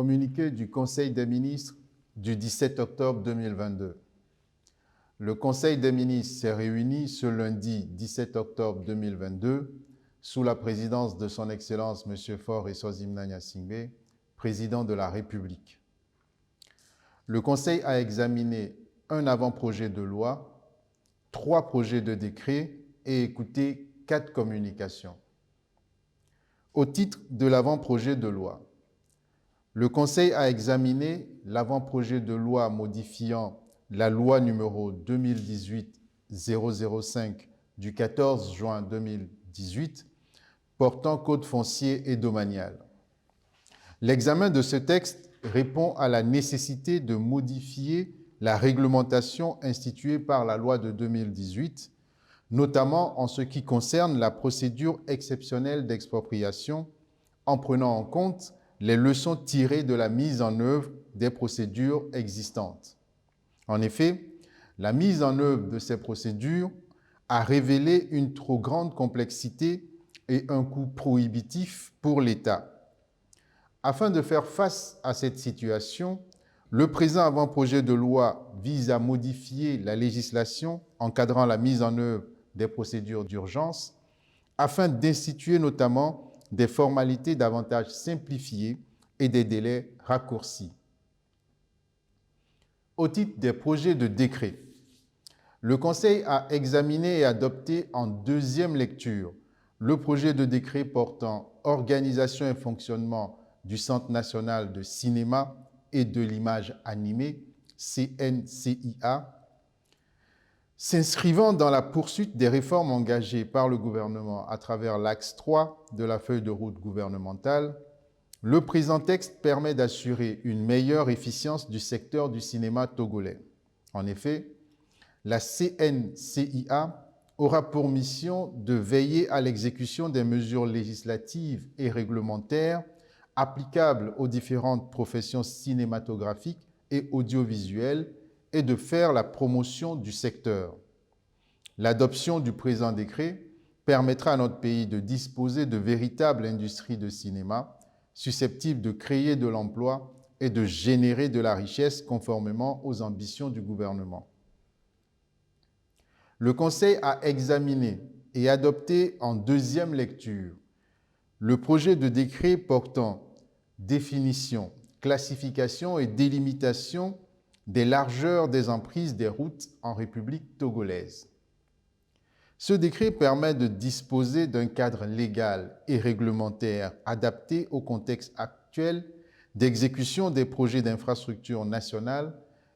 Communiqué du Conseil des ministres du 17 octobre 2022. Le Conseil des ministres s'est réuni ce lundi 17 octobre 2022 sous la présidence de son Excellence M. Faure Eswazimna Gnassingbé, président de la République. Le Conseil a examiné un avant-projet de loi, 3 projets de décret et écouté 4 communications. Au titre de l'avant-projet de loi, le Conseil a examiné l'avant-projet de loi modifiant la loi numéro 2018-005 du 14 juin 2018 portant code foncier et domanial. L'examen de ce texte répond à la nécessité de modifier la réglementation instituée par la loi de 2018, notamment en ce qui concerne la procédure exceptionnelle d'expropriation, en prenant en compte les leçons tirées de la mise en œuvre des procédures existantes. En effet, la mise en œuvre de ces procédures a révélé une trop grande complexité et un coût prohibitif pour l'État. Afin de faire face à cette situation, le présent avant-projet de loi vise à modifier la législation encadrant la mise en œuvre des procédures d'urgence afin d'instituer notamment des formalités davantage simplifiées et des délais raccourcis. Au titre des projets de décret, le Conseil a examiné et adopté en deuxième lecture le projet de décret portant organisation et fonctionnement du Centre national de cinéma et de l'image animée, CNCIA, s'inscrivant dans la poursuite des réformes engagées par le gouvernement à travers l'axe 3 de la feuille de route gouvernementale. Le présent texte permet d'assurer une meilleure efficience du secteur du cinéma togolais. En effet, la CNCIA aura pour mission de veiller à l'exécution des mesures législatives et réglementaires applicables aux différentes professions cinématographiques et audiovisuelles et de faire la promotion du secteur. L'adoption du présent décret permettra à notre pays de disposer de véritables industries de cinéma susceptibles de créer de l'emploi et de générer de la richesse conformément aux ambitions du gouvernement. Le Conseil a examiné et adopté en deuxième lecture le projet de décret portant définition, classification et délimitation des largeurs des emprises des routes en République togolaise. Ce décret permet de disposer d'un cadre légal et réglementaire adapté au contexte actuel d'exécution des projets d'infrastructure nationale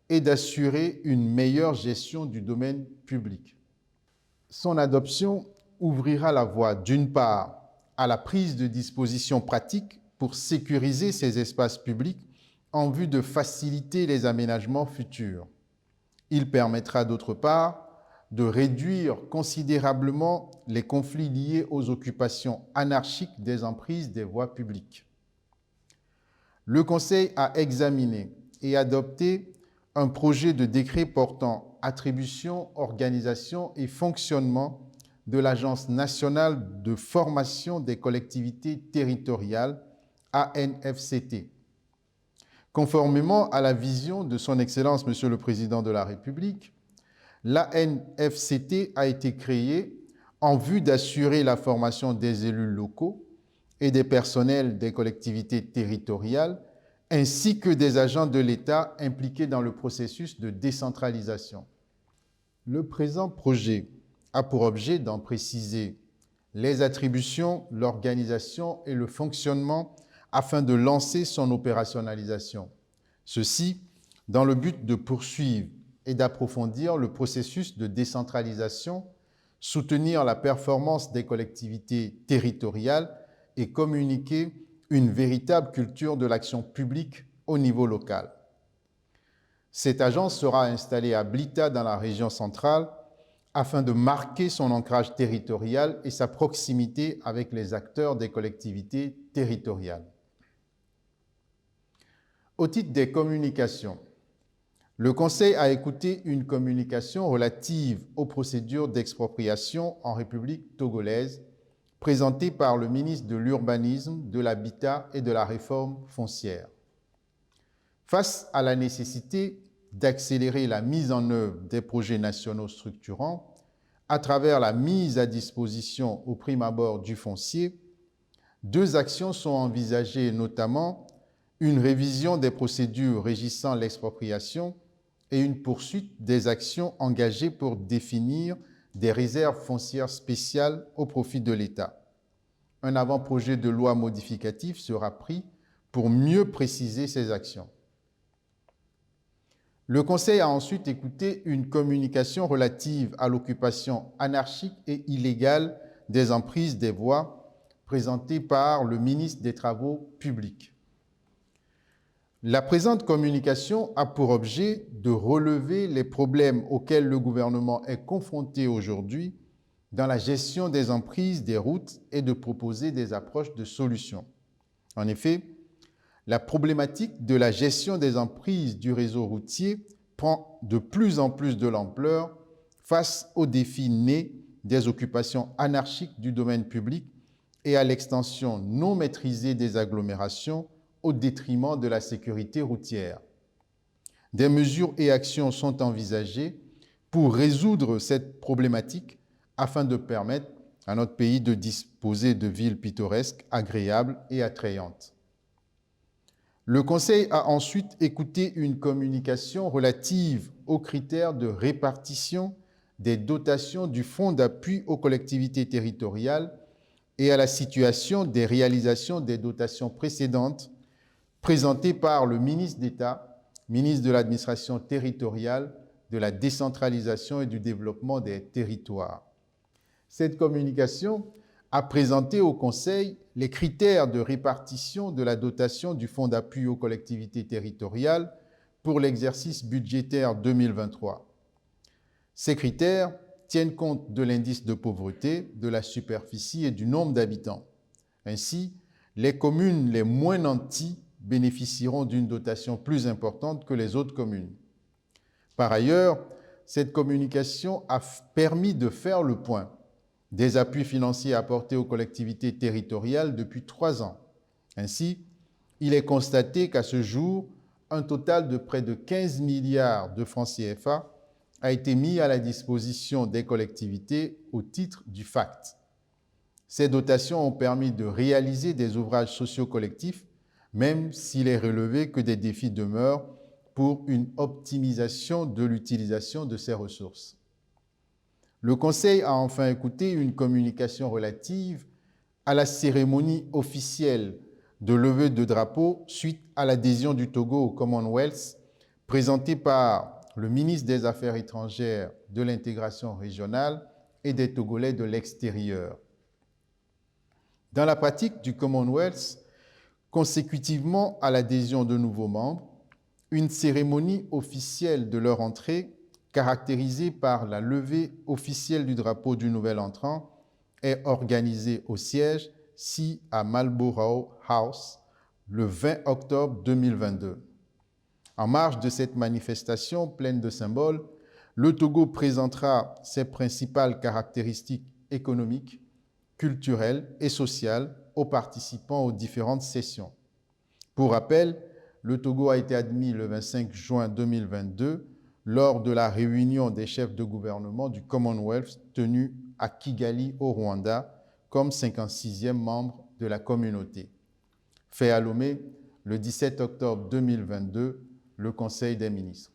et d'assurer une meilleure gestion du domaine public. Son adoption ouvrira la voie, d'une part, à la prise de dispositions pratiques pour sécuriser ces espaces publics en vue de faciliter les aménagements futurs. Il permettra d'autre part de réduire considérablement les conflits liés aux occupations anarchiques des emprises des voies publiques. Le Conseil a examiné et adopté un projet de décret portant attribution, organisation et fonctionnement de l'Agence nationale de formation des collectivités territoriales, ANFCT. Conformément à la vision de son Excellence Monsieur le Président de la République, l'ANFCT a été créée en vue d'assurer la formation des élus locaux et des personnels des collectivités territoriales, ainsi que des agents de l'État impliqués dans le processus de décentralisation. Le présent projet a pour objet d'en préciser les attributions, l'organisation et le fonctionnement afin de lancer son opérationnalisation. Ceci dans le but de poursuivre et d'approfondir le processus de décentralisation, soutenir la performance des collectivités territoriales et communiquer une véritable culture de l'action publique au niveau local. Cette agence sera installée à Blita dans la région centrale afin de marquer son ancrage territorial et sa proximité avec les acteurs des collectivités territoriales. Au titre des communications, le Conseil a écouté une communication relative aux procédures d'expropriation en République togolaise présentée par le ministre de l'Urbanisme, de l'Habitat et de la Réforme foncière. Face à la nécessité d'accélérer la mise en œuvre des projets nationaux structurants à travers la mise à disposition au prime abord du foncier, deux actions sont envisagées, notamment une révision des procédures régissant l'expropriation et une poursuite des actions engagées pour définir des réserves foncières spéciales au profit de l'État. Un avant-projet de loi modificatif sera pris pour mieux préciser ces actions. Le Conseil a ensuite écouté une communication relative à l'occupation anarchique et illégale des emprises des voies présentée par le ministre des Travaux publics. La présente communication a pour objet de relever les problèmes auxquels le gouvernement est confronté aujourd'hui dans la gestion des emprises des routes et de proposer des approches de solutions. En effet, la problématique de la gestion des emprises du réseau routier prend de plus en plus de l'ampleur face aux défis nés des occupations anarchiques du domaine public et à l'extension non maîtrisée des agglomérations au détriment de la sécurité routière. Des mesures et actions sont envisagées pour résoudre cette problématique afin de permettre à notre pays de disposer de villes pittoresques, agréables et attrayantes. Le Conseil a ensuite écouté une communication relative aux critères de répartition des dotations du Fonds d'appui aux collectivités territoriales et à la situation des réalisations des dotations précédentes présentée par le ministre d'État, ministre de l'Administration territoriale, de la décentralisation et du développement des territoires. Cette communication a présenté au Conseil les critères de répartition de la dotation du Fonds d'appui aux collectivités territoriales pour l'exercice budgétaire 2023. Ces critères tiennent compte de l'indice de pauvreté, de la superficie et du nombre d'habitants. Ainsi, les communes les moins nanties bénéficieront d'une dotation plus importante que les autres communes. Par ailleurs, cette communication a permis de faire le point des appuis financiers apportés aux collectivités territoriales depuis 3 ans. Ainsi, il est constaté qu'à ce jour, un total de près de 15 milliards de francs CFA a été mis à la disposition des collectivités au titre du FACT. Ces dotations ont permis de réaliser des ouvrages sociaux collectifs, même s'il est relevé que des défis demeurent pour une optimisation de l'utilisation de ces ressources. Le Conseil a enfin écouté une communication relative à la cérémonie officielle de levée de drapeau suite à l'adhésion du Togo au Commonwealth, présentée par le ministre des Affaires étrangères, de l'intégration régionale et des Togolais de l'extérieur. Dans la pratique du Commonwealth, consécutivement à l'adhésion de nouveaux membres, une cérémonie officielle de leur entrée, caractérisée par la levée officielle du drapeau du nouvel entrant, est organisée au siège ci à Marlborough House le 20 octobre 2022. En marge de cette manifestation pleine de symboles, le Togo présentera ses principales caractéristiques économiques, culturelles et sociales aux participants aux différentes sessions. Pour rappel, le Togo a été admis le 25 juin 2022 lors de la réunion des chefs de gouvernement du Commonwealth tenue à Kigali au Rwanda comme 56e membre de la communauté. Fait à Lomé le 17 octobre 2022, le Conseil des ministres.